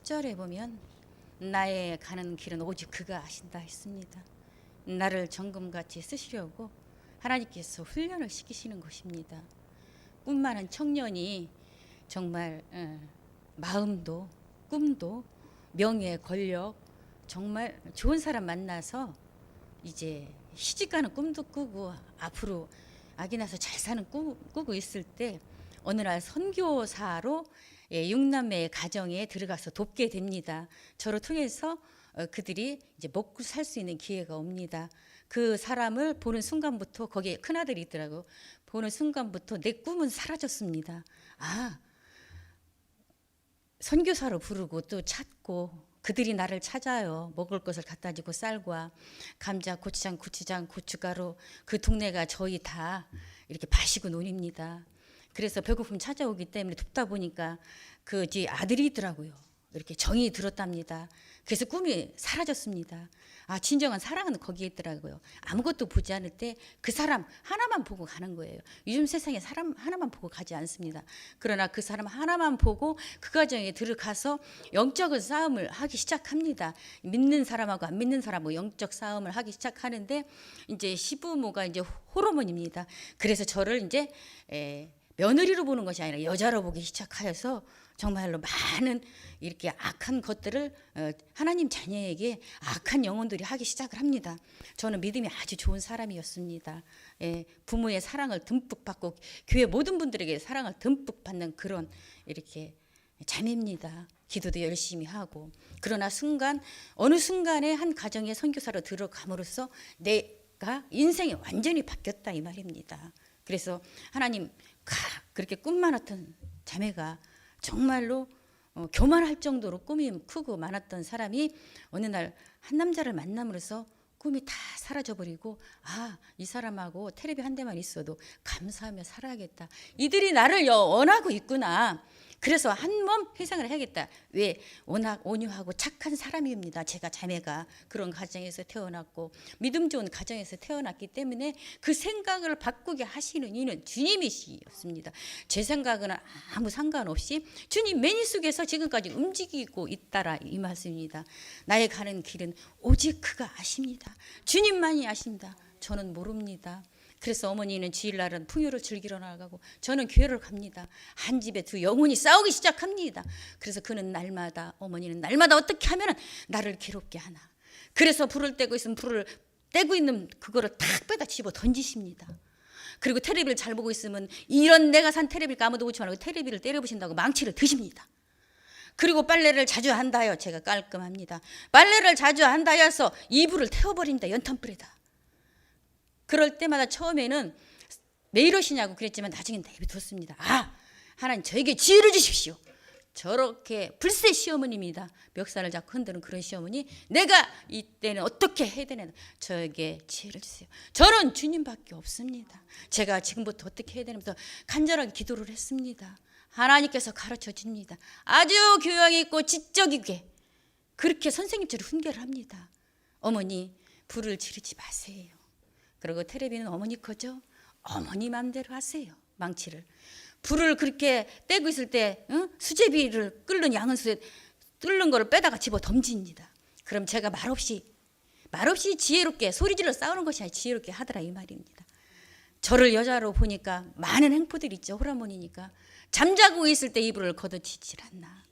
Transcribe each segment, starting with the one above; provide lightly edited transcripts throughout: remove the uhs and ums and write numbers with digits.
10절에 보면 나의 가는 길은 오직 그가 아신다 했습니다. 나를 정금같이 쓰시려고 하나님께서 훈련을 시키시는 것입니다. 꿈 많은 청년이 정말 마음도 꿈도 명예 권력 정말 좋은 사람 만나서 이제 시집가는 꿈도 꾸고 앞으로 아기 낳아서 잘 사는 꿈 꾸고 있을 때 어느 날 선교사로 6남매의 가정에 들어가서 돕게 됩니다. 저를 통해서 그들이 이제 먹고 살 수 있는 기회가 옵니다. 그 사람을 보는 순간부터 거기에 큰아들이 있더라고. 보는 순간부터 내 꿈은 사라졌습니다. 아, 선교사로 부르고 또 찾고 그들이 나를 찾아요. 먹을 것을 갖다 주고 쌀과 감자, 고추장, 고춧가루 그 동네가 저희 다 이렇게 마시고 논입니다. 그래서 배고픔 찾아오기 때문에 돕다 보니까 그 뒤에 아들이 있더라고요. 이렇게 정이 들었답니다. 그래서 꿈이 사라졌습니다. 아, 진정한 사랑은 거기에 있더라고요. 아무것도 보지 않을 때 그 사람 하나만 보고 가는 거예요. 요즘 세상에 사람 하나만 보고 가지 않습니다. 그러나 그 사람 하나만 보고 그 가정에 들어가서 영적인 싸움을 하기 시작합니다. 믿는 사람하고 안 믿는 사람하고 영적 싸움을 하기 시작하는데 이제 시부모가 이제 호르몬입니다. 그래서 저를 이제 며느리로 보는 것이 아니라 여자로 보기 시작하여서 정말로 많은 이렇게 악한 것들을 하나님 자녀에게 악한 영혼들이 하기 시작을 합니다. 저는 믿음이 아주 좋은 사람이었습니다. 부모의 사랑을 듬뿍 받고 교회 모든 분들에게 사랑을 듬뿍 받는 그런 이렇게 자매입니다. 기도도 열심히 하고 그러나 어느 순간에 한 가정에 선교사로 들어감으로써 내가 인생이 완전히 바뀌었다 이 말입니다. 그래서 하나님 그렇게 꿈 많았던 자매가 정말로 교만할 정도로 꿈이 크고 많았던 사람이 어느 날 한 남자를 만남으로써 꿈이 다 사라져버리고 이 사람하고 텔레비 한 대만 있어도 감사하며 살아야겠다. 이들이 나를 원하고 있구나. 그래서 한 몸 회상을 해야겠다. 왜? 워낙 온유하고 착한 사람입니다. 제가 자매가 그런 가정에서 태어났고 믿음 좋은 가정에서 태어났기 때문에 그 생각을 바꾸게 하시는 이는 주님이시였습니다. 제 생각은 아무 상관없이 주님 매니 속에서 지금까지 움직이고 있다라 이 말씀입니다. 나의 가는 길은 오직 그가 아십니다. 주님만이 아십니다. 저는 모릅니다. 그래서 어머니는 주일날은 풍요를 즐기러 나가고 저는 교회를 갑니다. 한 집에 두 영혼이 싸우기 시작합니다. 그래서 어머니는 날마다 어떻게 하면 나를 괴롭게 하나. 그래서 불을 떼고 있으면 불을 떼고 있는 그거를 탁 빼다 집어 던지십니다. 그리고 텔레비를 잘 보고 있으면 이런 내가 산 텔레비를 아무도 보지 말고 텔레비를 때려보신다고 망치를 드십니다. 그리고 빨래를 자주 한다요. 제가 깔끔합니다. 빨래를 자주 한다여서 이불을 태워버립니다. 연탄불에다. 그럴 때마다 처음에는 왜 이러시냐고 그랬지만 나중엔 내비뒀습니다. 하나님 저에게 지혜를 주십시오. 저렇게 불새 시어머니입니다. 멱살을 잡고 흔드는 그런 시어머니 내가 이때는 어떻게 해야 되나 저에게 지혜를 주세요. 저는 주님밖에 없습니다. 제가 지금부터 어떻게 해야 되면서 간절하게 기도를 했습니다. 하나님께서 가르쳐 줍니다. 아주 교양 있고 지적이게 그렇게 선생님처럼 훈계를 합니다. 어머니 불을 지르지 마세요. 그리고 텔레비는 어머니 거죠. 어머니 마음대로 하세요. 망치를. 불을 그렇게 떼고 있을 때 수제비를 끓는 양은수에 끓는 거를 빼다가 집어 던집니다. 그럼 제가 말없이 지혜롭게 소리질러 싸우는 것이 아니라 지혜롭게 하더라 이 말입니다. 저를 여자로 보니까 많은 행포들이 있죠. 호르몬이니까. 잠자고 있을 때 이불을 걷어치질 않나.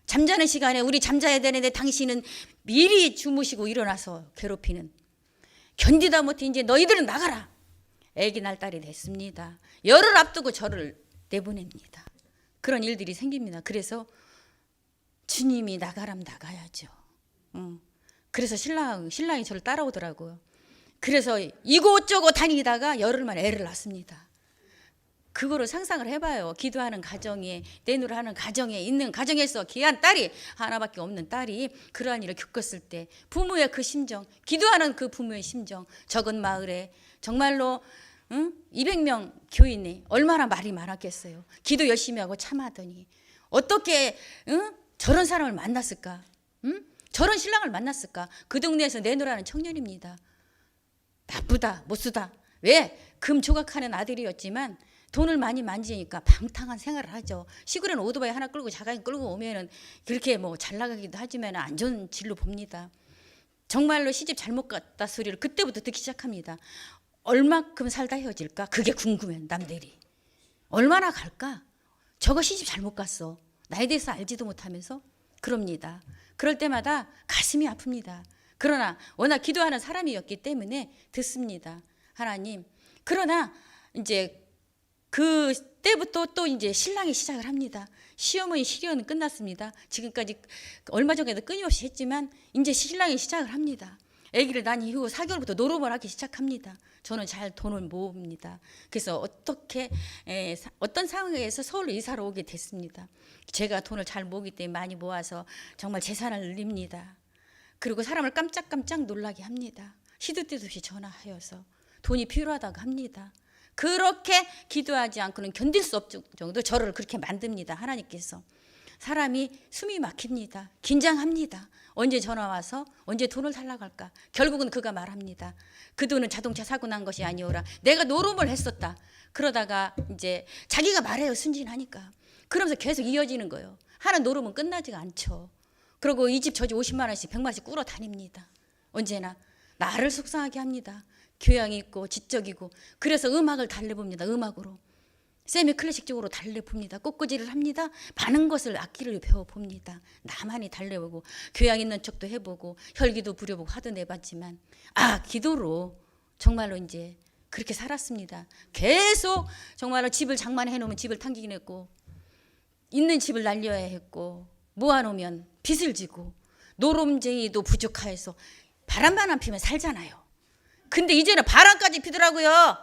잠자는 시간에 우리 잠자야 되는데 당신은 미리 주무시고 일어나서 괴롭히는. 견디다 못해 이제 너희들은 나가라. 애기 날 딸이 됐습니다. 열을 앞두고 저를 내보냅니다. 그런 일들이 생깁니다. 그래서 주님이 나가라면 나가야죠. 그래서 신랑이 저를 따라오더라고요. 그래서 이곳저곳 다니다가 열흘 만에 애를 낳습니다. 그거를 상상을 해봐요. 기도하는 가정에 내노라하는 가정에 있는 가정에서 귀한 딸이 하나밖에 없는 딸이 그러한 일을 겪었을 때 부모의 그 심정, 기도하는 그 부모의 심정, 적은 마을에 정말로 200명 교인이 얼마나 말이 많았겠어요. 기도 열심히 하고 참하더니 어떻게 저런 사람을 만났을까? 저런 신랑을 만났을까? 그 동네에서 내노라는 청년입니다. 나쁘다 못쓰다. 왜? 금 조각하는 아들이었지만 돈을 많이 만지니까 방탕한 생활을 하죠. 시골에는 오토바이 하나 끌고 자가용 끌고 오면은 그렇게 뭐 잘 나가기도 하지만 안 좋은 진로 봅니다. 정말로 시집 잘못 갔다 소리를 그때부터 듣기 시작합니다. 얼마큼 살다 헤어질까? 그게 궁금해. 남들이 얼마나 갈까? 저거 시집 잘못 갔어. 나에 대해서 알지도 못하면서 그럽니다. 그럴 때마다 가슴이 아픕니다. 그러나 워낙 기도하는 사람이었기 때문에 듣습니다. 하나님. 그러나 이제 그 때부터 또 이제 신랑이 시작을 합니다. 시어머니 시련은 끝났습니다. 지금까지 얼마 전에도 끊임없이 했지만 이제 신랑이 시작을 합니다. 아기를 낳은 이후 4개월부터 노름을 하기 시작합니다. 저는 잘 돈을 모읍니다. 그래서 어떤 상황에서 서울로 이사를 오게 됐습니다. 제가 돈을 잘 모으기 때문에 많이 모아서 정말 재산을 늘립니다. 그리고 사람을 깜짝깜짝 놀라게 합니다. 시도 때도 없이 전화하여서 돈이 필요하다고 합니다. 그렇게 기도하지 않고는 견딜 수 없을 정도 저를 그렇게 만듭니다. 하나님께서. 사람이 숨이 막힙니다. 긴장합니다. 언제 전화 와서 언제 돈을 달라고 할까? 결국은 그가 말합니다. 그 돈은 자동차 사고 난 것이 아니오라. 내가 노름을 했었다. 그러다가 이제 자기가 말해요. 순진하니까. 그러면서 계속 이어지는 거예요. 하는 노름은 끝나지가 않죠. 그리고 이 집 저 집 50만 원씩 100만 원씩 꾸러 다닙니다. 언제나 나를 속상하게 합니다. 교양이 있고 지적이고. 그래서 음악을 달래봅니다. 음악으로. 세미 클래식 쪽으로 달래봅니다. 꽃꽂이를 합니다. 많은 것을 악기를 배워봅니다. 나만이 달래보고 교양 있는 척도 해보고 혈기도 부려보고 하도 내봤지만 기도로 정말로 이제 그렇게 살았습니다. 계속 정말로 집을 장만해 놓으면 집을 탕기긴 했고 있는 집을 날려야 했고 모아놓으면 빚을 지고 노름쟁이도 부족하여서 바람만 안 피면 살잖아요. 근데 이제는 바람까지 피더라고요.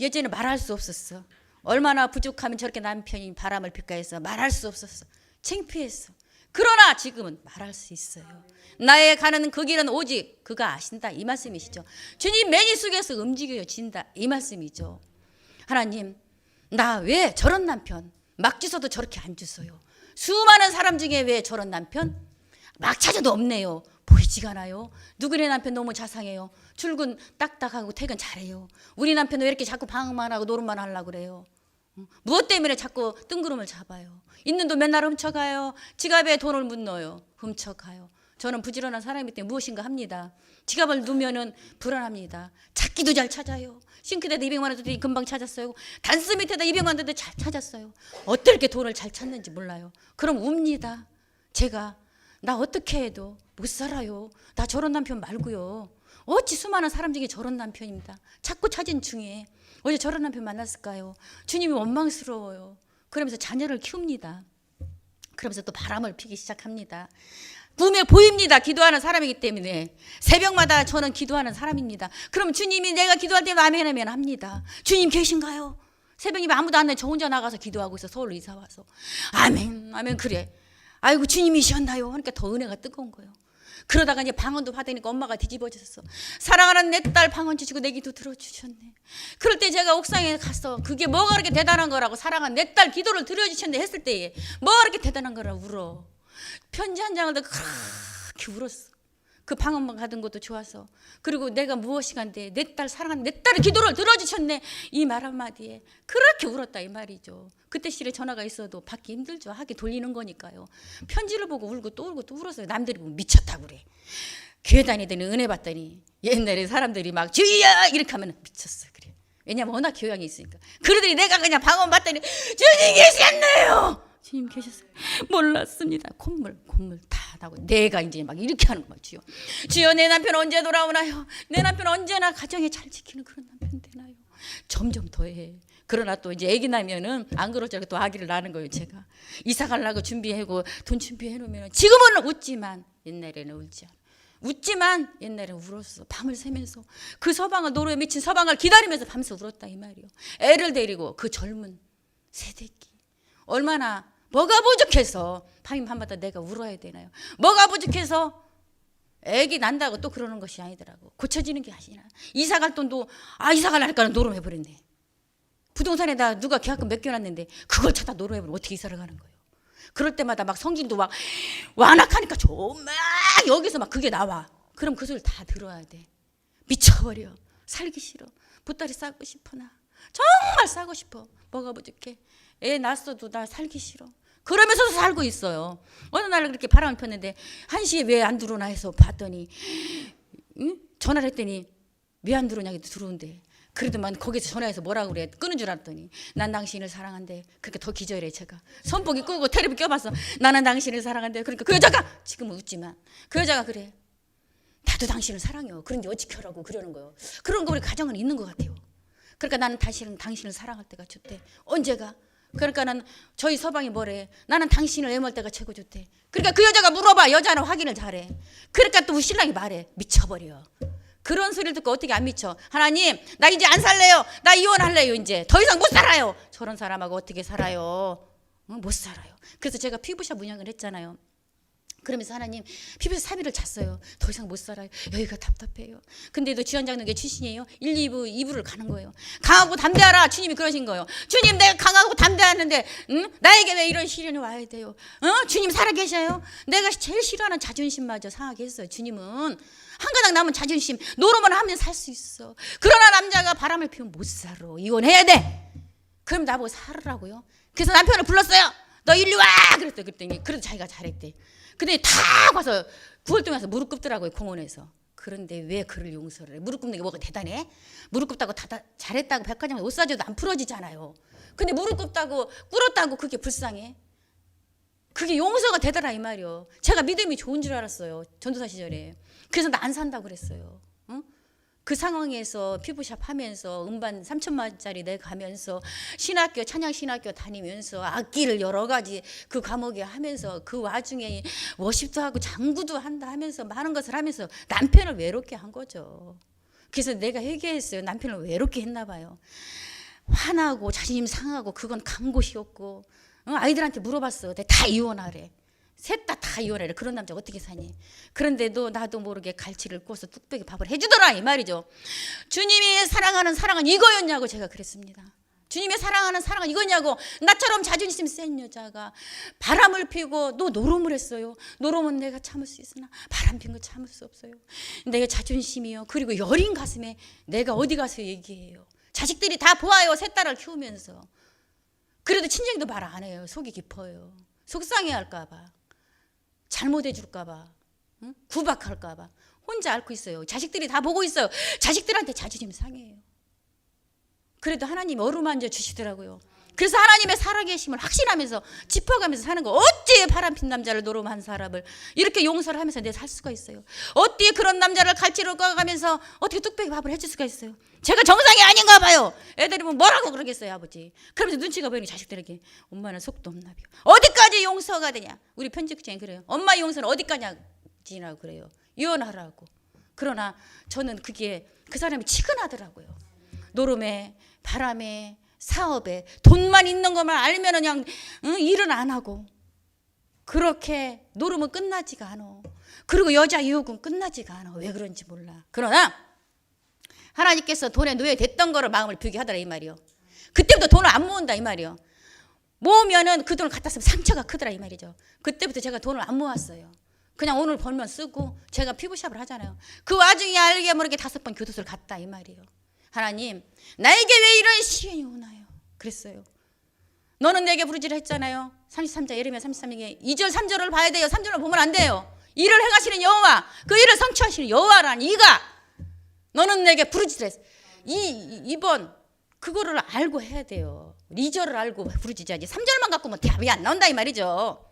예전에 말할 수 없었어. 얼마나 부족하면 저렇게 남편이 바람을 필까 해서 말할 수 없었어. 창피했어. 그러나 지금은 말할 수 있어요. 나의 가는 그 길은 오직 그가 아신다. 이 말씀이시죠. 주님 매니 속에서 움직여진다. 이 말씀이죠. 하나님, 나 왜 저런 남편 막 주서도 저렇게 안 주서요. 수많은 사람 중에 왜 저런 남편 막 찾아도 없네요. 보이지가 않아요. 누구네 남편 너무 자상해요. 출근 딱딱하고 퇴근 잘해요. 우리 남편은 왜 이렇게 자꾸 방황만 하고 노름만 하려고 그래요. 무엇 때문에 자꾸 뜬구름을 잡아요. 있는 돈 맨날 훔쳐가요. 지갑에 돈을 못 넣어요. 훔쳐가요. 저는 부지런한 사람이기 때문에 무엇인가 합니다. 지갑을 넣으면 불안합니다. 찾기도 잘 찾아요. 싱크대에다 200만 원 줬더니 금방 찾았어요. 단스 밑에다 200만 원 줬더니 잘 찾았어요. 어떻게 돈을 잘 찾는지 몰라요. 그럼 웁니다. 제가 나 어떻게 해도 못 살아요. 나 저런 남편 말고요. 어찌 수많은 사람 중에 저런 남편입니다. 찾고 찾은 중에 어제 저런 남편 만났을까요? 주님이 원망스러워요. 그러면서 자녀를 키웁니다. 그러면서 또 바람을 피기 시작합니다. 꿈에 보입니다. 기도하는 사람이기 때문에 새벽마다 저는 기도하는 사람입니다. 그럼 주님이 내가 기도할 때마다 아멘 아멘 합니다. 주님 계신가요? 새벽이면 아무도 안 해. 저 혼자 나가서 기도하고 있어. 서울로 이사 와서 아멘 아멘 그래. 아이고 주님이셨나요? 그러니까 더 은혜가 뜨거운 거예요. 그러다가 이제 방언도 받으니까 엄마가 뒤집어졌어. 사랑하는 내 딸 방언 주시고 내 기도 들어주셨네. 그럴 때 제가 옥상에 가서 그게 뭐가 그렇게 대단한 거라고 사랑하는 내 딸 기도를 들어주셨네 했을 때에 뭐가 그렇게 대단한 거라고 울어. 편지 한 장을 그렇게 울었어. 그 방언만 받은 것도 좋아서. 그리고 내가 무엇이간데 내 딸 사랑하는 내 딸의 기도를 들어주셨네. 이 말 한마디에 그렇게 울었다 이 말이죠. 그때 실에 전화가 있어도 받기 힘들죠. 하기 돌리는 거니까요. 편지를 보고 울고 또 울고 또 울었어요. 남들이 보면 미쳤다고 그래. 교회 다니더니 은혜 받더니 옛날에 사람들이 막 주여 이렇게 하면 미쳤어 그래. 왜냐면 워낙 교양이 있으니까. 그러더니 내가 그냥 방언 받더니 주님 계셨네요. 주님 계셨어요. 몰랐습니다. 콧물 다 나고 내가 이제 막 이렇게 하는 거야. 주여 내 남편 언제 돌아오나요? 내 남편 언제나 가정에 잘 지키는 그런 남편 되나요? 점점 더해. 그러나 또 이제 아기 나면은 안 그럴 줄 알고 또 아기를 낳는 거예요. 제가 이사 가려고 준비하고 돈 준비해 놓으면 지금은 웃지만 옛날에는 울지 않아. 웃지만 옛날에는 울었어. 밤을 새면서 그 서방을 노루에 미친 서방을 기다리면서 밤새 울었다 이 말이요. 애를 데리고 그 젊은 새댁이 얼마나 뭐가 부족해서 밤마다 내가 울어야 되나요? 뭐가 부족해서 애기 난다고 또 그러는 것이 아니더라고. 고쳐지는 게 아니라 이사 갈 돈도 이사 갈라니까 노름해버렸네. 부동산에다 누가 계약금 맡겨놨는데 그걸 찾아 노름해버리면 어떻게 이사를 가는 거예요? 그럴 때마다 막 성질도 막 완악하니까 막 여기서 막 그게 나와. 그럼 그 소리를 다 들어야 돼. 미쳐버려. 살기 싫어. 보따리 싸고 싶어 나. 정말 싸고 싶어. 뭐가 부족해. 애 낳았어도 나 살기 싫어. 그러면서도 살고 있어요. 어느 날 그렇게 바람을 폈는데 1시에 왜 안 들어오나 해서 봤더니 전화를 했더니 왜 안 들어오냐 들어온대. 그래도만 거기서 전화해서 뭐라고 그래. 끊은 줄 알았더니 난 당신을 사랑한대. 그렇게 더 기절해. 제가 선풍기 끄고 테레비 껴봤어. 나는 당신을 사랑한대. 그러니까 그 여자가 지금은 웃지만 그 여자가 그래. 나도 당신을 사랑해요. 그런데 어찌하라고 그러는 거예요. 그런 거 우리 가정은 있는 것 같아요. 그러니까 나는 당신을 사랑할 때가 좋대. 언제가? 그러니까는 저희 서방이 뭐래. 나는 당신을 애멀 때가 최고 좋대. 그러니까 그 여자가 물어봐. 여자는 확인을 잘해. 그러니까 또 우리 신랑이 말해. 미쳐버려. 그런 소리를 듣고 어떻게 안 미쳐. 하나님 나 이제 안 살래요. 나 이혼할래요. 이제 더 이상 못 살아요. 저런 사람하고 어떻게 살아요. 못 살아요. 그래서 제가 피부샵 운영을 했잖아요. 그러면서 하나님 피부에서 사비를 찼어요. 더 이상 못 살아요. 여기가 답답해요. 근데도 주연장로교 출신이에요. 1, 2부, 2부를 가는 거예요. 강하고 담대하라. 주님이 그러신 거예요. 주님 내가 강하고 담대하는데 나에게 왜 이런 시련이 와야 돼요. 주님 살아계셔요. 내가 제일 싫어하는 자존심마저 상하게 했어요. 주님은 한 가닥 남은 자존심 노름을 하면 살 수 있어. 그러나 남자가 바람을 피우면 못 살아. 이혼해야 돼. 그럼 나보고 살으라고요. 그래서 남편을 불렀어요. 너 일리 와. 그랬더니 그래도 자기가 잘했대. 근데 다 가서 9월 동안 와서 무릎 꿇더라고요. 공원에서. 그런데 왜 그를 용서를 해? 무릎 꿇는 게 뭐가 대단해? 무릎 꿇다고 다 잘했다고 백화점에 옷 사줘도 안 풀어지잖아요. 근데 무릎 꿇다고 꿇었다고 그게 불쌍해? 그게 용서가 되더라 이 말이요. 제가 믿음이 좋은 줄 알았어요. 전도사 시절에. 그래서 나 안 산다고 그랬어요. 그 상황에서 피부샵 하면서 음반 3천만원짜리 내가면서 신학교 찬양신학교 다니면서 악기를 여러 가지 그 과목에 하면서 그 와중에 워십도 하고 장구도 한다 하면서 많은 것을 하면서 남편을 외롭게 한 거죠. 그래서 내가 회개했어요. 남편을 외롭게 했나 봐요. 화나고 자존심 상하고 그건 간 곳이었고 아이들한테 물어봤어. 다 이혼하래. 셋 다 이혼해라. 그런 남자 어떻게 사니? 그런데도 나도 모르게 갈치를 구워서 뚝배기 밥을 해주더라 이 말이죠. 주님이 사랑하는 사랑은 이거였냐고 제가 그랬습니다. 주님이 사랑하는 사랑은 이거냐고. 나처럼 자존심 센 여자가 바람을 피고 너 노름을 했어요. 노름은 내가 참을 수 있으나 바람 핀 거 참을 수 없어요. 내가 자존심이요. 그리고 여린 가슴에 내가 어디 가서 얘기해요. 자식들이 다 보아요. 셋 딸을 키우면서. 그래도 친정도 말 안 해요. 속이 깊어요. 속상해 할까 봐. 잘못해 줄까 봐. 구박할까 봐. 혼자 앓고 있어요. 자식들이 다 보고 있어요. 자식들한테 자존심 상해요. 그래도 하나님이 어루만져 주시더라고요. 그래서 하나님의 살아계심을 확신하면서 짚어가면서 사는 거. 어찌 바람핀 남자를 노름한 사람을 이렇게 용서를 하면서 내가 살 수가 있어요. 어떻게 그런 남자를 갈치로 꺼가면서 어떻게 뚝배기 밥을 해줄 수가 있어요. 제가 정상이 아닌가 봐요. 애들이 뭐 뭐라고 그러겠어요 아버지. 그러면서 눈치가 보이니 자식들에게 엄마는 속도 없나 봐요. 어디까지 용서가 되냐. 우리 편집장이 그래요. 엄마 용서는 어디까지나 그래요. 이혼하라고. 그러나 저는 그게 그 사람이 치근하더라고요. 노름에 바람에 사업에 돈만 있는 것만 알면 그냥 일은 안 하고 그렇게 노름은 끝나지가 않아. 그리고 여자 유혹은 끝나지가 않아. 왜 그런지 몰라. 그러나 하나님께서 돈에 노예됐던 거를 마음을 비우게 하더라 이 말이요. 그때부터 돈을 안 모은다 이 말이요. 모으면은 그 돈을 갖다 쓰면 상처가 크더라 이 말이죠. 그때부터 제가 돈을 안 모았어요. 그냥 오늘 벌면 쓰고 제가 피부샵을 하잖아요. 그 와중에 알게 모르게 5번 교도소를 갔다 이 말이에요. 하나님 나에게 왜 이런 시련이 오나요? 그랬어요. 너는 내게 부르짖으라 했잖아요. 33장 예레미야 33장에 2절 3절을 봐야 돼요. 3절을 보면 안 돼요. 일을 행하시는 여호와 그 일을 성취하시는 여호와란 이가 너는 내게 부르짖으라 했어요. 이번 그거를 알고 해야 돼요. 2절을 알고 부르짖어야지 3절만 갖고 뭐 답이 안 나온다 이 말이죠.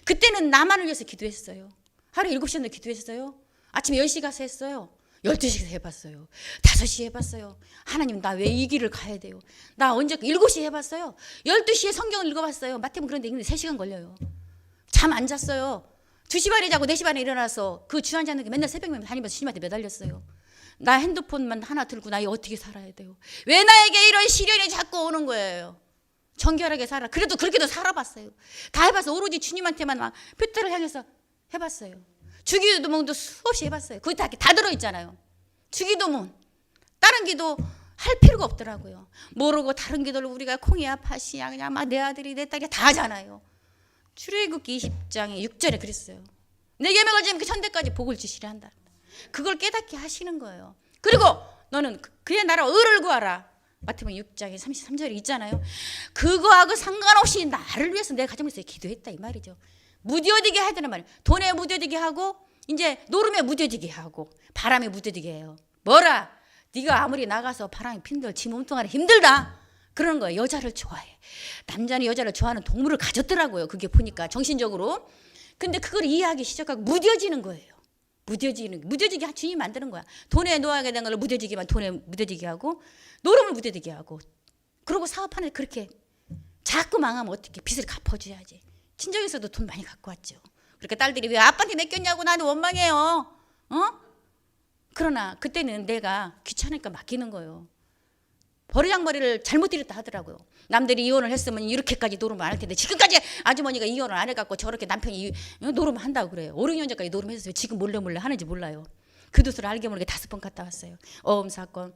그때는 나만을 위해서 기도했어요. 하루 7시간도 기도했어요. 아침에 10시 가서 했어요. 12시에 해봤어요. 5시에 해봤어요. 하나님 나 왜 이 길을 가야 돼요? 나 언제 7시에 해봤어요. 12시에 성경을 읽어봤어요. 마태복음 그런데 읽는데 3시간 걸려요. 잠 안 잤어요. 2시 반에 자고 4시 반에 일어나서 그 주한 자는 맨날 새벽에 다니면서 주님한테 매달렸어요. 나 핸드폰만 하나 들고 나 어떻게 살아야 돼요? 왜 나에게 이런 시련이 자꾸 오는 거예요? 정결하게 살아. 그래도 그렇게도 살아봤어요. 다 해봤어. 오로지 주님한테만 막 표대를 향해서 해봤어요. 주기도문도 수없이 해봤어요. 거기 다 들어있잖아요. 주기도문. 다른 기도 할 필요가 없더라고요. 모르고 다른 기도를 우리가 콩이야 팥이야 그냥 막 내 아들이 내 딸이 다 하잖아요. 출애굽기 20장에 6절에 그랬어요. 내 계명을 지금 그 천대까지 복을 주시려 한다. 그걸 깨닫게 하시는 거예요. 그리고 너는 그의 나라 의를 구하라. 마태복음 6장에 33절에 있잖아요. 그거하고 상관없이 나를 위해서 내 가정을 위해서 기도했다 이 말이죠. 무뎌지게 해야 되는 말이에요. 돈에 무뎌지게 하고 이제 노름에 무뎌지게 하고 바람에 무뎌지게 해요. 뭐라? 네가 아무리 나가서 바람이 핀들 지 몸뚱아리 힘들다. 그러는 거예요. 여자를 좋아해. 남자는 여자를 좋아하는 동물을 가졌더라고요. 그게 보니까 정신적으로. 근데 그걸 이해하기 시작하고 무뎌지는 거예요. 무뎌지게 주님이 만드는 거야. 돈에 놓아게 된 걸 무뎌지게만 돈에 무뎌지게 하고 노름을 무뎌지게 하고 그러고 사업하는 그렇게 자꾸 망하면 어떻게 빚을 갚아줘야지. 친정에서도 돈 많이 갖고 왔죠. 그러니까 딸들이 왜 아빠한테 맡겼냐고 나는 원망해요. 그러나 그때는 내가 귀찮으니까 맡기는 거예요. 버르장머리를 잘못 들였다 하더라고요. 남들이 이혼을 했으면 이렇게까지 노름을 안 할 텐데 지금까지 아주머니가 이혼을 안 해갖고 저렇게 남편이 노름을 한다고 그래요. 5, 6년 전까지 노름했어요. 지금 몰래 하는지 몰라요. 그 도서를 알게 모르게 5번 갔다 왔어요. 어음 사건.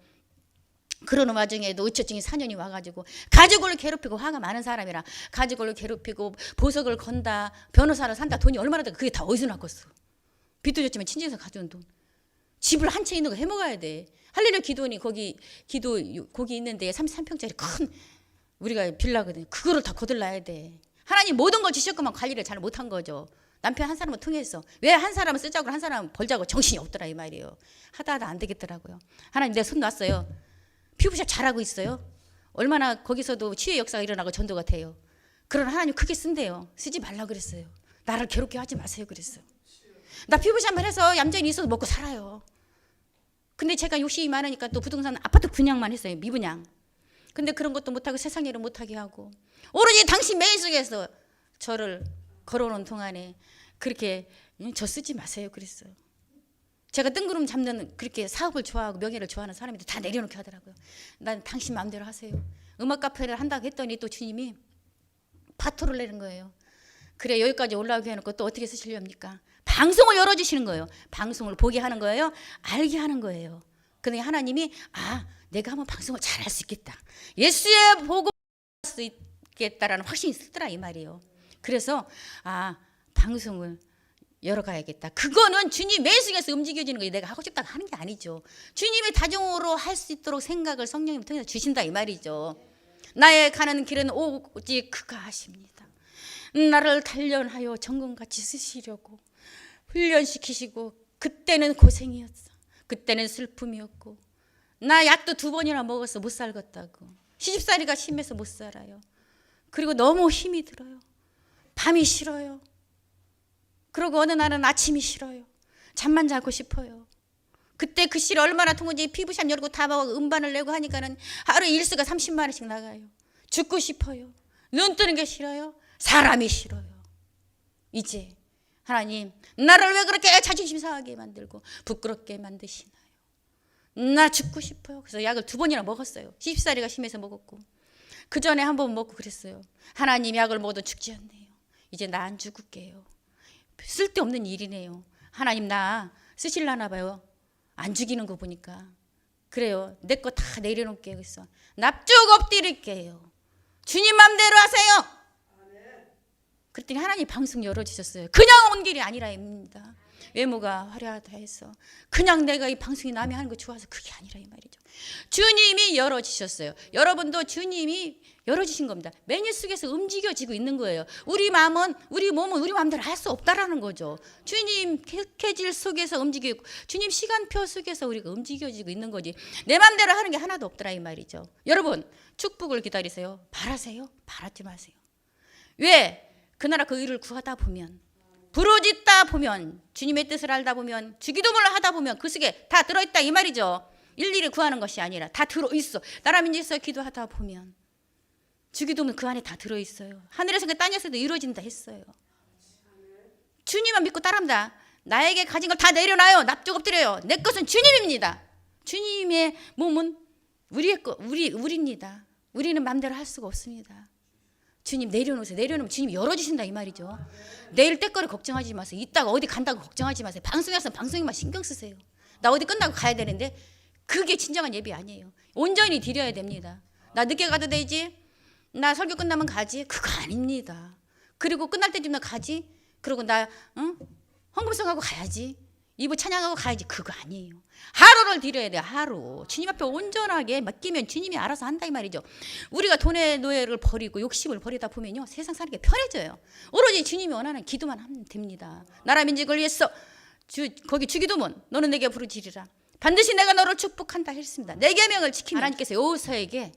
그러는 와중에도 의처증이 4년이 와가지고 가족을 괴롭히고 화가 많은 사람이라 가족을 괴롭히고 보석을 건다 변호사를 산다 돈이 얼마나 돼. 그게 다 어디서 났겠어. 빚도 줬지만 친정에서 가져온 돈. 집을 한 채 있는 거 해먹어야 돼. 할렐루야 기도원이 거기 있는데 33평짜리 큰 우리가 빌라거든요. 그거를 다 거들러야 돼. 하나님 모든 걸 주셨구만 관리를 잘 못한 거죠. 남편 한 사람은 통해서 왜 한 사람은 쓰자고 한 사람은 벌자고 정신이 없더라 이 말이에요. 하다 안 되겠더라고요. 하나님 내 손 놨어요. 피부샵 잘하고 있어요. 얼마나 거기서도 치유의 역사가 일어나고 전도가 돼요. 그러나 하나님 크게 쓴대요. 쓰지 말라 그랬어요. 나를 괴롭게 하지 마세요 그랬어요. 나 피부샵만 해서 얌전히 있어도 먹고 살아요. 근데 제가 욕심이 많으니까 또 부동산 아파트 분양만 했어요. 미분양. 근데 그런 것도 못하고 세상 일을 못하게 하고 오로지 당신 매일 속에서 저를 걸어오는 동안에 그렇게 저 쓰지 마세요 그랬어요. 제가 뜬구름 잡는 그렇게 사업을 좋아하고 명예를 좋아하는 사람인데 다 내려놓게 하더라고요. 난 당신 마음대로 하세요. 음악 카페를 한다고 했더니 또 주님이 파토를 내는 거예요. 그래 여기까지 올라오게 해놓고 또 어떻게 쓰시렵니까? 방송을 열어주시는 거예요. 방송을 보게 하는 거예요. 알게 하는 거예요. 그러니 하나님이 내가 한번 방송을 잘할 수 있겠다. 예수의 복음을 할 수 있겠다라는 확신이 있더라 이 말이에요. 그래서 방송을 열어가야겠다. 그거는 주님 매일속에서 움직여지는 거지 내가 하고 싶다고 하는 게 아니죠. 주님이 다중으로 할 수 있도록 생각을 성령님 통해서 주신다 이 말이죠. 나의 가는 길은 오직 그가 하십니다. 나를 단련하여 정금같이 쓰시려고 훈련시키시고 그때는 고생이었어. 그때는 슬픔이었고 나 약도 2번이나 먹어서 못 살겠다고 시집살이가 심해서 못 살아요. 그리고 너무 힘이 들어요. 밤이 싫어요. 그리고 어느 날은 아침이 싫어요. 잠만 자고 싶어요. 그때 그 씨를 얼마나 통은지 피부샵 열고 다 먹고 음반을 내고 하니까는 하루 일수가 30만 원씩 나가요. 죽고 싶어요. 눈 뜨는 게 싫어요. 사람이 싫어요. 이제 하나님 나를 왜 그렇게 자존심 상하게 만들고 부끄럽게 만드시나요? 나 죽고 싶어요. 그래서 약을 2번이나 먹었어요. 시집살이가 심해서 먹었고 그 전에 한 번 먹고 그랬어요. 하나님 약을 먹어도 죽지 않네요. 이제 나 안 죽을게요. 쓸데없는 일이네요. 하나님 나 쓰실라나 봐요. 안 죽이는 거 보니까. 그래요. 내 거 다 내려놓을게요. 그래서 납죽 엎드릴게요. 주님 맘대로 하세요. 그랬더니 하나님 방송 열어주셨어요. 그냥 온 길이 아니라입니다. 외모가 화려하다 해서 그냥 내가 이 방송이 남이 하는 거 좋아서 그게 아니라 이 말이죠. 주님이 열어주셨어요. 여러분도 주님이 열어주신 겁니다. 메뉴 속에서 움직여지고 있는 거예요. 우리 마음은 우리 몸은 우리 마음대로 할 수 없다라는 거죠. 주님 스케줄 속에서 움직이고 주님 시간표 속에서 우리가 움직여지고 있는 거지 내 마음대로 하는 게 하나도 없더라 이 말이죠. 여러분 축복을 기다리세요. 바라세요? 바라지 마세요. 왜? 그 나라 그 일을 구하다 보면 부르짖다 보면 주님의 뜻을 알다 보면 주기도문을 하다 보면 그 속에 다 들어있다 이 말이죠. 일일이 구하는 것이 아니라 다 들어있어. 나라 민족에서 기도하다 보면 주기도문 그 안에 다 들어있어요. 하늘에서 땅에서도 이루어진다 했어요. 주님만 믿고 따라합니다. 나에게 가진 걸 다 내려놔요. 납죽 엎드려요. 내 것은 주님입니다. 주님의 몸은 우리의 것, 우리입니다. 우리는 마음대로 할 수가 없습니다. 주님 내려놓으세요. 내려놓으면 주님 열어주신다 이 말이죠. 내일 때거리 걱정하지 마세요. 이따가 어디 간다고 걱정하지 마세요. 방송에서 방송에만 신경 쓰세요. 나 어디 끝나고 가야 되는데 그게 진정한 예배 아니에요. 온전히 드려야 됩니다. 나 늦게 가도 되지? 나 설교 끝나면 가지? 그거 아닙니다. 그리고 끝날 때쯤 나 가지? 그리고 나 헌금성하고 가야지? 이부 찬양하고 가야지. 그거 아니에요. 하루를 드려야 돼요. 하루. 주님 앞에 온전하게 맡기면 주님이 알아서 한다 이 말이죠. 우리가 돈의 노예를 버리고 욕심을 버리다 보면요, 세상 사는 게 편해져요. 오로지 주님이 원하는 기도만 하면 됩니다. 나라 민족을 위해서 거기 주기도문 너는 내게 부르짖으라. 반드시 내가 너를 축복한다 했습니다. 내 계명을 지키면 하나님께서 여호수아에게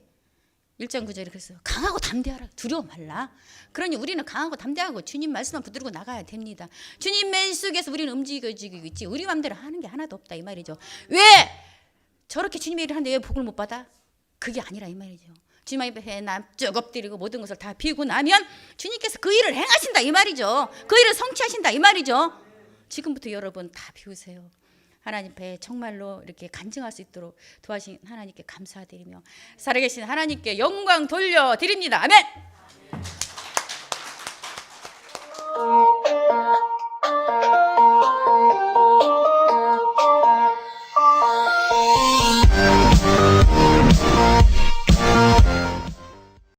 1장 9절에 그랬어요. 강하고 담대하라. 두려워 말라. 그러니 우리는 강하고 담대하고 주님 말씀만 붙들고 나가야 됩니다. 주님 맨 속에서 우리는 움직여지고 있지 우리 마음대로 하는 게 하나도 없다 이 말이죠. 왜 저렇게 주님의 일을 하는데 왜 복을 못 받아? 그게 아니라 이 말이죠. 주님 앞에 납작 엎드리고 모든 것을 다 비우고 나면 주님께서 그 일을 행하신다 이 말이죠. 그 일을 성취하신다 이 말이죠. 지금부터 여러분 다 비우세요. 하나님 앞에 정말로 이렇게 간증할 수 있도록 도와주신 하나님께 감사드리며 살아계신 하나님께 영광 돌려드립니다. 아멘.